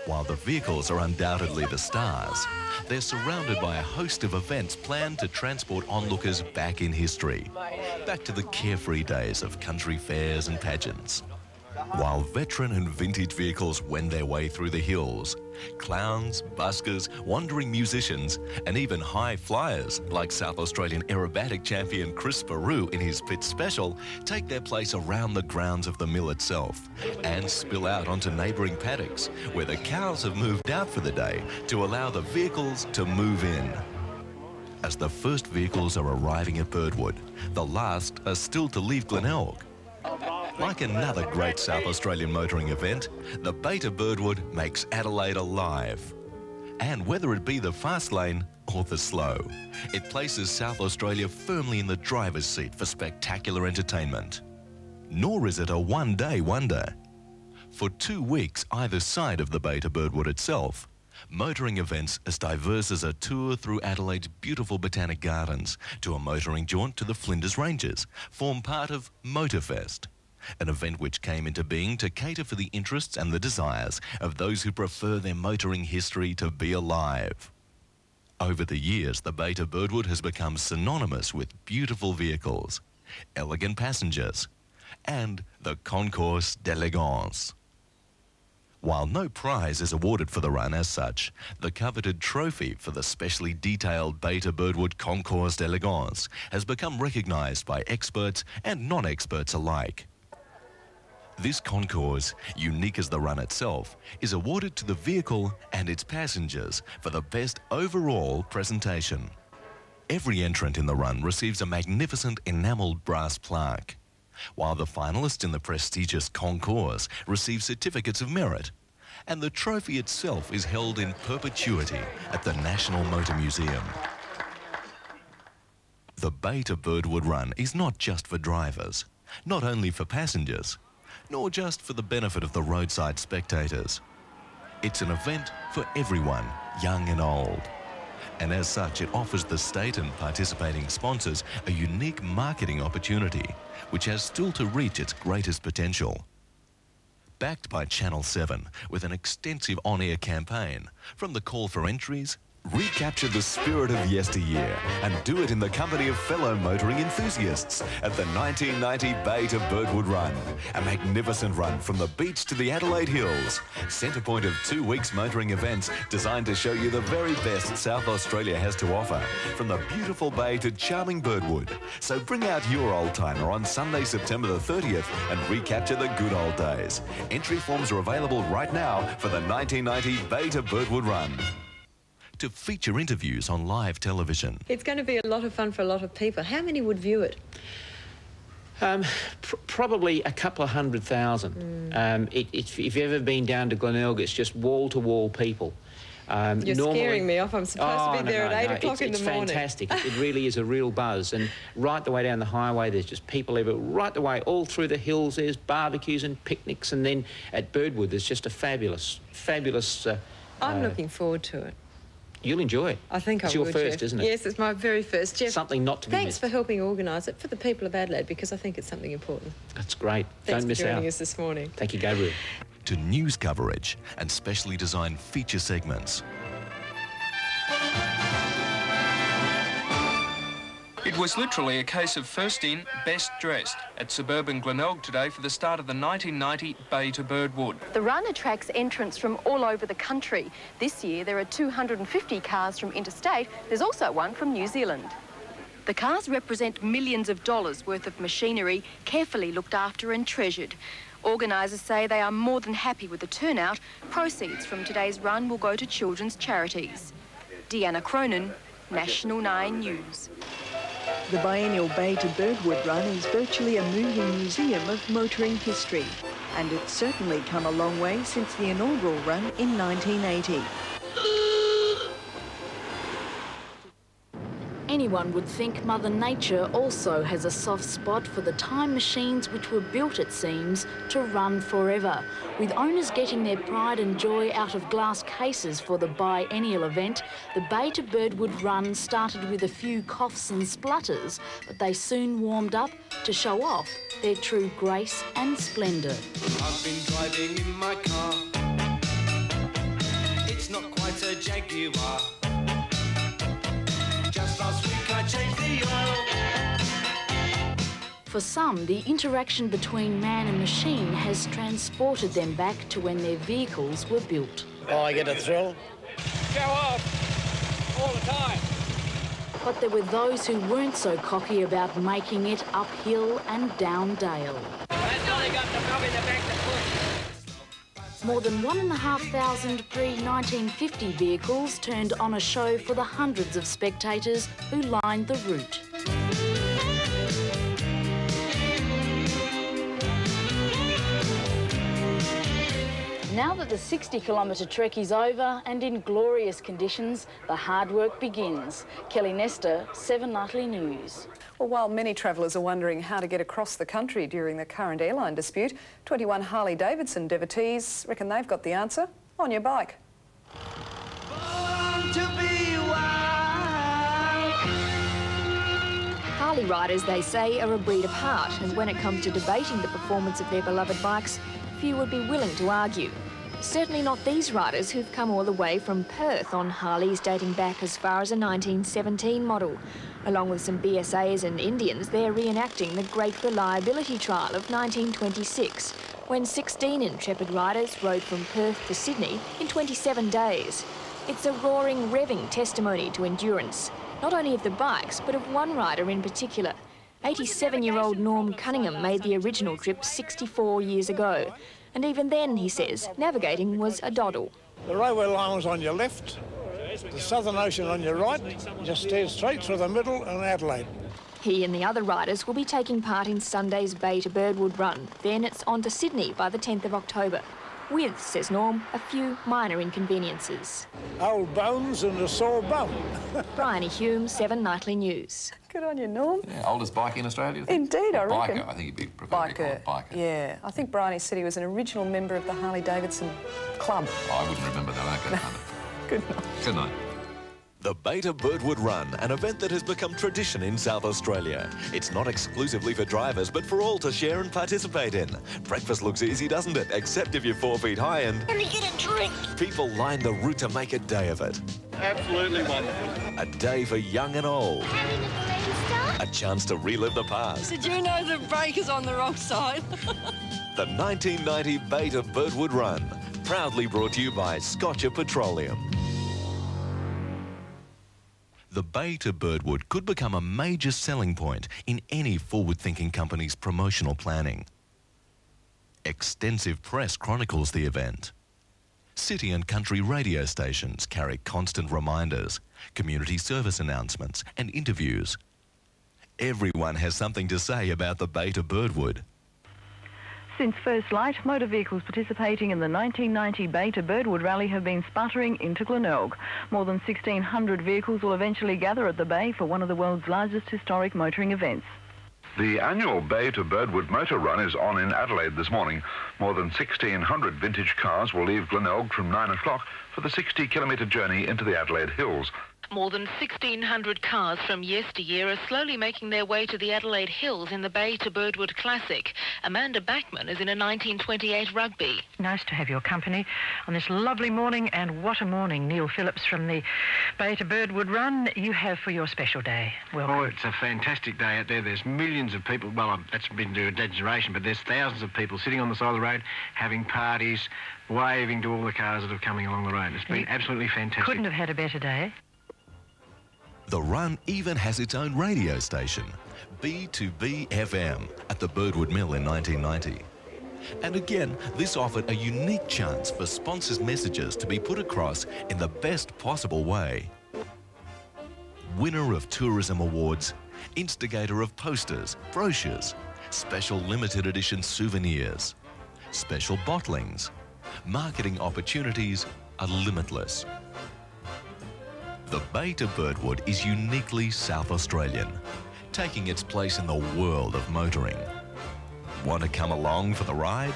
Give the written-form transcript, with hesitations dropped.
While the vehicles are undoubtedly the stars, they're surrounded by a host of events planned to transport onlookers back in history, back to the carefree days of country fairs and pageants. While veteran and vintage vehicles wend their way through the hills, clowns, buskers, wandering musicians and even high flyers like South Australian aerobatic champion Chris Baru in his pit special take their place around the grounds of the mill itself and spill out onto neighbouring paddocks where the cows have moved out for the day to allow the vehicles to move in. As the first vehicles are arriving at Birdwood, the last are still to leave Glenelg. Like another great South Australian motoring event, the Beta Birdwood makes Adelaide alive. And whether it be the fast lane or the slow, it places South Australia firmly in the driver's seat for spectacular entertainment. Nor is it a one-day wonder. For 2 weeks either side of the Beta Birdwood itself, motoring events as diverse as a tour through Adelaide's beautiful botanic gardens to a motoring jaunt to the Flinders Ranges form part of Motorfest, an event which came into being to cater for the interests and the desires of those who prefer their motoring history to be alive. Over the years, the Beta Birdwood has become synonymous with beautiful vehicles, elegant passengers, and the concours d'élégance. While no prize is awarded for the run as such, the coveted trophy for the specially detailed Beta Birdwood Concours d'Élégance has become recognised by experts and non-experts alike. This concours, unique as the run itself, is awarded to the vehicle and its passengers for the best overall presentation. Every entrant in the run receives a magnificent enamelled brass plaque, while the finalists in the prestigious concours receive certificates of merit, and the trophy itself is held in perpetuity at the National Motor Museum. The Beta Birdwood Run is not just for drivers, not only for passengers, nor just for the benefit of the roadside spectators. It's an event for everyone, young and old. And as such, it offers the state and participating sponsors a unique marketing opportunity, which has still to reach its greatest potential. Backed by Channel 7 with an extensive on-air campaign, from the call for entries, recapture the spirit of yesteryear and do it in the company of fellow motoring enthusiasts at the 1990 Beta Birdwood Run. A magnificent run from the beach to the Adelaide Hills. Centre point of 2 weeks motoring events designed to show you the very best South Australia has to offer, from the beautiful bay to charming Birdwood. So bring out your old-timer on Sunday, September the 30th and recapture the good old days. Entry forms are available right now for the 1990 Beta Birdwood Run. To feature interviews on live television. It's going to be a lot of fun for a lot of people. How many would view it? Probably a couple of 100,000. If you've ever been down to Glenelg, it's just wall-to-wall people. You're scaring me off. I'm supposed to be there at 8 o'clock in the morning. It's fantastic. It really is a real buzz. And right the way down the highway, there's just people everywhere. Right the way, all through the hills, there's barbecues and picnics. And then at Birdwood, there's just a fabulous... I'm looking forward to it. You'll enjoy it. I think I will, It's your first, Jeff. isn't it? Yes, it's my very first. Jeff, something not to be thanks missed. for helping organise it for the people of Adelaide, because I think it's something important. That's great. Thanks Don't miss out. for joining us this morning. Thank you, Gabriel. To news coverage and specially designed feature segments. It was literally a case of first in, best dressed at suburban Glenelg today for the start of the 1990 Beta Birdwood. The run attracts entrants from all over the country. This year there are 250 cars from interstate. There's also one from New Zealand. The cars represent millions of dollars worth of machinery, carefully looked after and treasured. Organisers say they are more than happy with the turnout. Proceeds from today's run will go to children's charities. Deanna Cronin, National 9 News. The biennial Beta Birdwood Run is virtually a moving museum of motoring history, and it's certainly come a long way since the inaugural run in 1980. Anyone would think Mother Nature also has a soft spot for the time machines which were built, it seems, to run forever, with owners getting their pride and joy out of glass cases for the biennial event. The Beta Birdwood Run started with a few coughs and splutters, but they soon warmed up to show off their true grace and splendour. I've been driving in my car, it's not quite a Jaguar. Just last week I changed the oil. For some, the interaction between man and machine has transported them back to when their vehicles were built. Oh, I get a thrill. Go off all the time. But there were those who weren't so cocky about making it uphill and down dale. That's all they got to come in the back to push. More than 1,500 pre-1950 vehicles turned on a show for the hundreds of spectators who lined the route. Now that the 60-kilometre trek is over and in glorious conditions, the hard work begins. Kelly Nestor, 7 Nightly News. Well, while many travellers are wondering how to get across the country during the current airline dispute, 21 Harley-Davidson devotees reckon they've got the answer on your bike. Harley riders, they say, are a breed apart, and when it comes to debating the performance of their beloved bikes, few would be willing to argue. Certainly not these riders who've come all the way from Perth on Harleys dating back as far as a 1917 model. Along with some BSAs and Indians, they're reenacting the Great Reliability Trial of 1926, when 16 intrepid riders rode from Perth to Sydney in 27 days. It's a roaring, revving testimony to endurance, not only of the bikes, but of one rider in particular. 87-year-old Norm Cunningham made the original trip 64 years ago. And even then, he says, navigating was a doddle. The railway line was on your left, the Southern Ocean on your right, just steer straight through the middle and Adelaide. He and the other riders will be taking part in Sunday's Bay to Birdwood Run. Then it's on to Sydney by the 10th of October. With, says Norm, a few minor inconveniences. Old bones and a sore bum. Bryony Hume, 7 Nightly News. Good on you, Norm. Yeah, oldest biker in Australia. Indeed, I reckon. Biker, I think he'd be preferred to be called biker. Yeah, I think Bryony said he was an original member of the Harley-Davidson Club. Oh, I wouldn't remember that. Okay, Good night. Good night. The Bay to Birdwood Run, an event that has become tradition in South Australia. It's not exclusively for drivers, but for all to share and participate in. Breakfast looks easy, doesn't it? Except if you're 4 feet high and... Let me get a drink. People line the route to make a day of it. Absolutely wonderful. A day for young and old. A chance to relive the past. Did you know the brake is on the wrong side? The 1990 Bay to Birdwood Run, proudly brought to you by Scotcher Petroleum. The Bay to Birdwood could become a major selling point in any forward-thinking company's promotional planning. Extensive press chronicles the event. City and country radio stations carry constant reminders, community service announcements and interviews. Everyone has something to say about the Bay to Birdwood. Since first light, motor vehicles participating in the 1990 Bay to Birdwood Rally have been sputtering into Glenelg. More than 1,600 vehicles will eventually gather at the Bay for one of the world's largest historic motoring events. The annual Bay to Birdwood Motor Run is on in Adelaide this morning. More than 1,600 vintage cars will leave Glenelg from 9 o'clock for the 60-kilometre journey into the Adelaide Hills. More than 1,600 cars from yesteryear are slowly making their way to the Adelaide Hills in the Bay to Birdwood Classic. Amanda Backman is in a 1928 Rugby. Nice to have your company on this lovely morning, and what a morning. Neil Phillips from the Bay to Birdwood Run you have for your special day. Welcome. Oh, it's a fantastic day out there. There's millions of people, well, that's been to a exaggeration, but there's thousands of people sitting on the side of the road, having parties, waving to all the cars that are coming along the road. It's been absolutely fantastic. Couldn't have had a better day. The run even has its own radio station, B2B FM, at the Birdwood Mill in 1990. And again, this offered a unique chance for sponsors' messages to be put across in the best possible way. Winner of Tourism Awards, instigator of posters, brochures, special limited edition souvenirs, special bottlings, marketing opportunities are limitless. The Bay to Birdwood is uniquely South Australian, taking its place in the world of motoring. Want to come along for the ride?